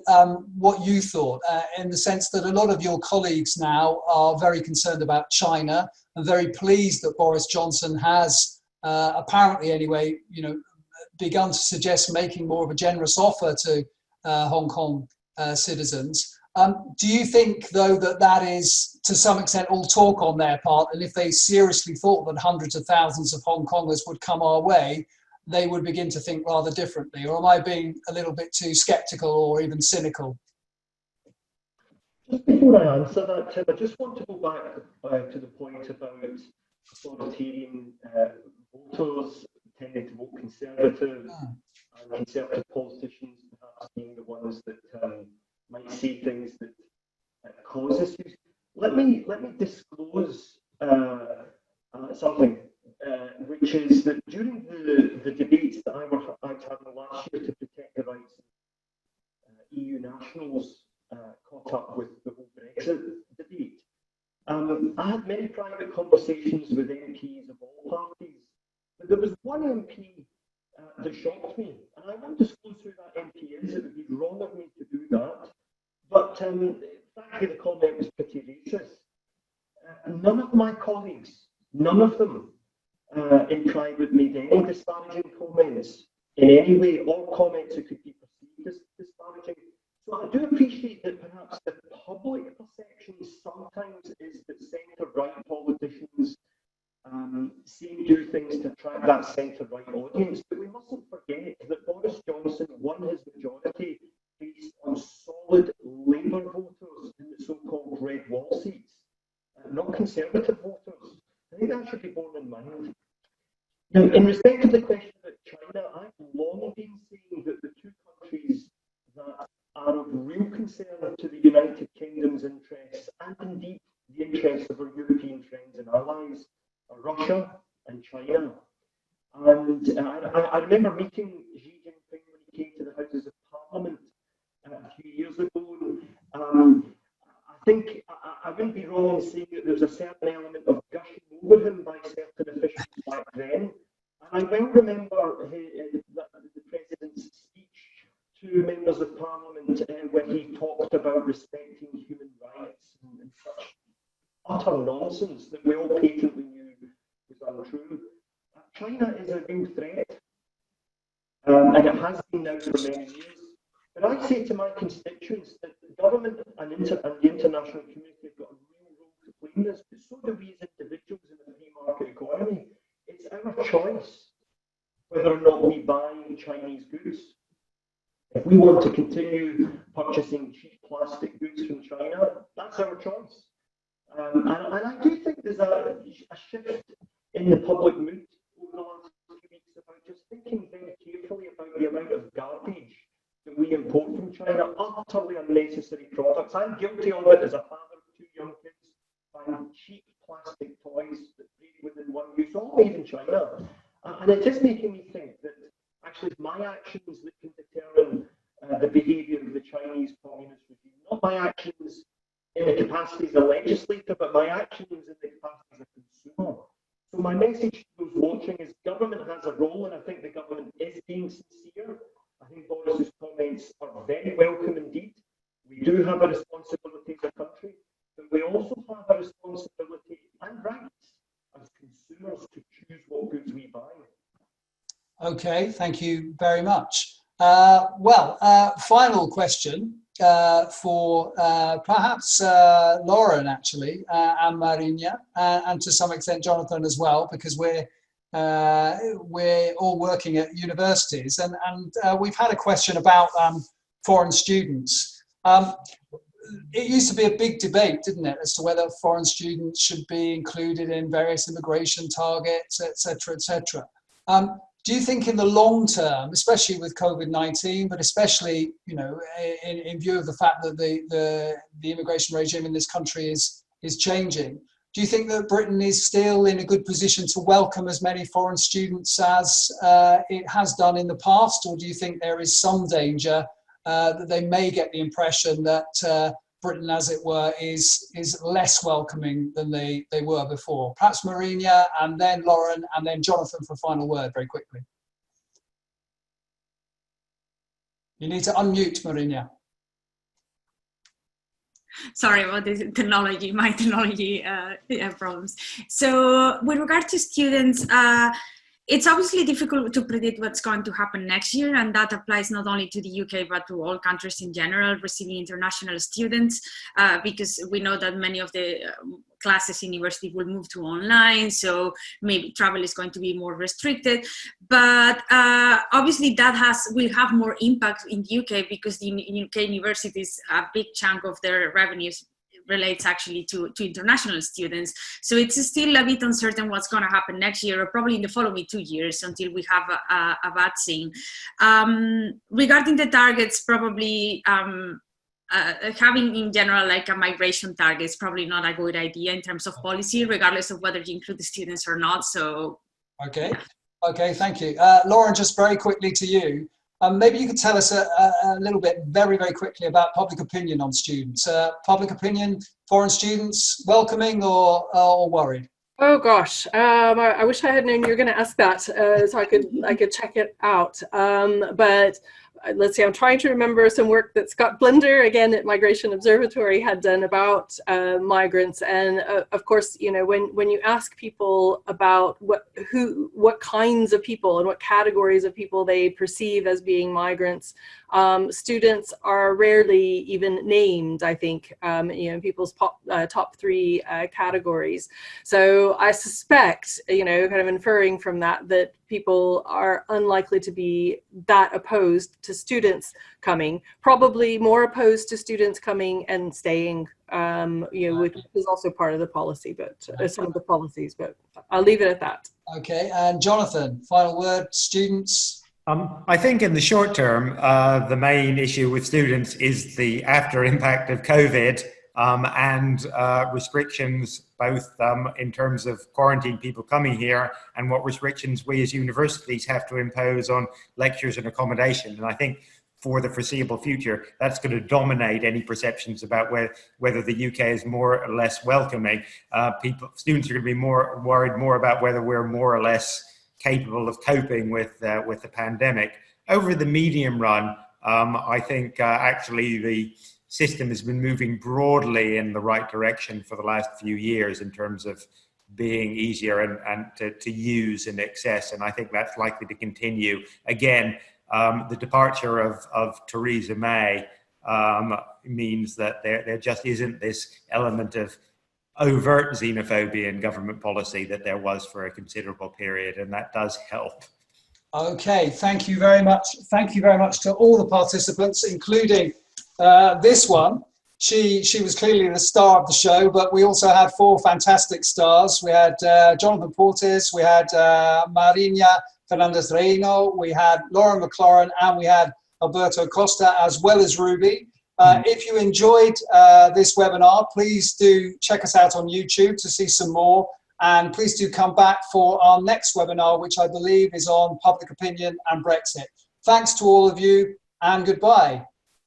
what you thought, in the sense that a lot of your colleagues now are very concerned about China and very pleased that Boris Johnson has, apparently anyway, begun to suggest making more of a generous offer to Hong Kong citizens. Do you think, though, that is to some extent all talk on their part, and if they seriously thought that hundreds of thousands of Hong Kongers would come our way, they would begin to think rather differently? Or am I being a little bit too sceptical or even cynical? Just before I answer that, Tim, I just want to go back to the point about authoritarian voters tending to vote Conservative, and Conservative politicians perhaps being the ones that might say things that cause issues. Let me disclose something, which is that during the debates that I was having last year to protect the rights of EU nationals caught up with the whole Brexit debate, I had many private conversations with MPs of all parties, but there was one MP that shocked me, and I won't disclose who that MP is. It would be wrong of me to do that, but frankly the comment was pretty racist. None of my colleagues, none of them in private made any disparaging comments in any way, or comments that could be perceived as disparaging. So I do appreciate that perhaps the public perception sometimes is that centre-right politicians say and do things to attract that centre-right audience, but we mustn't forget that Boris Johnson won his majority based on solid Labour voters in the so-called red wall seats, not Conservative voters. I think that should be borne in mind. Now, in respect to the question about China, I've long been saying that the two countries that are of real concern to the United Kingdom's interests, and indeed the interests of our European friends and allies, are Russia and China. And I remember meeting Xi Jinping when he came to the Houses of Parliament a few years ago. I think I wouldn't be wrong in saying that there was a certain element of gushing over him by certain officials back then. And I well remember the President's speech to members of Parliament when he talked about respecting human rights and such utter nonsense that we all patently knew was untrue. China is a real threat, and it has been now for many years. But I say to my constituents that the government and the international community have got a real role to play in this, but so do we as individuals in a free market economy. It's our choice whether or not we buy Chinese goods. If we want to continue purchasing cheap plastic goods from China, that's our choice. And I do think there's a shift in the public mood over the last few weeks about just thinking very carefully about the amount of garbage that we import from China, utterly unnecessary products. I'm guilty of it as a father of two young kids, buying cheap plastic toys that break within one use, all made in China. And it is making me think that actually it's my actions that can determine the behaviour of the Chinese Communist regime, not my actions in the capacity as a legislator, but my actions in the capacity as a consumer. So my message to those watching is government has a role, and I think the government is being sincere. I think Boris's comments are very welcome indeed. We do have a responsibility as a country, but we also have a responsibility and rights as consumers to choose what goods we buy. Okay, thank you very much. Final question for perhaps Lauren, actually, and Marina, and to some extent Jonathan as well, because we're all working at universities, and we've had a question about foreign students. It used to be a big debate, didn't it, as to whether foreign students should be included in various immigration targets, etc., etc. Do you think in the long term, especially with COVID-19, but especially, you know, in view of the fact that the immigration regime in this country is changing, do you think that Britain is still in a good position to welcome as many foreign students as it has done in the past, or do you think there is some danger that they may get the impression that Britain, as it were, is less welcoming than they were before? Perhaps Marina, and then Lauren, and then Jonathan for a final word very quickly. You need to unmute, Marina. Sorry about this technology, my technology problems. So with regard to students, it's obviously difficult to predict what's going to happen next year, and that applies not only to the UK, but to all countries in general receiving international students, because we know that many of the classes in university will move to online, so maybe travel is going to be more restricted. But obviously that will have more impact in the UK, because the UK universities, a big chunk of their revenues relates actually to international students. So it's still a bit uncertain what's going to happen next year, or probably in the following 2 years, until we have a vaccine. Regarding the targets, probably having in general like a migration target is probably not a good idea in terms of policy, regardless of whether you include the students or not. So okay, okay, thank you. Lauren, just very quickly to you. Maybe you could tell us a little bit, very, very quickly, about public opinion on students. Public opinion, foreign students, welcoming or worried? Oh gosh, I wish I had known you were going to ask that, so I could check it out. But let's see, I'm trying to remember some work that Scott Blinder, again at Migration Observatory, had done about migrants. And of course, you know, when you ask people about what kinds of people and what categories of people they perceive as being migrants, students are rarely even named, I think, you know, people's top three categories. So I suspect, you know, kind of inferring from that people are unlikely to be that opposed to students coming, probably more opposed to students coming and staying, you know, which is also part of the policy, but some of the policies, but I'll leave it at that. Okay, and Jonathan, final word, students? I think in the short term, the main issue with students is the after impact of COVID and restrictions, both in terms of quarantine people coming here and what restrictions we as universities have to impose on lectures and accommodation. And I think for the foreseeable future, that's going to dominate any perceptions about whether the UK is more or less welcoming. Students are going to be worried more about whether we're more or less capable of coping with the pandemic. Over the medium run, I think actually the system has been moving broadly in the right direction for the last few years in terms of being easier and to use and access, and I think that's likely to continue. Again, the departure of Theresa May means that there just isn't this element of overt xenophobia in government policy that there was for a considerable period, and that does help. Okay, thank you very much. Thank you very much to all the participants, including this one. She was clearly the star of the show, but we also had 4 fantastic stars. We had Jonathan Portes, we had Marina, Fernandez, Reino, we had Lauren McLaren, and we had Alberto Costa, as well as Ruby. If you enjoyed this webinar, please do check us out on YouTube to see some more. And please do come back for our next webinar, which I believe is on public opinion and Brexit. Thanks to all of you, and goodbye.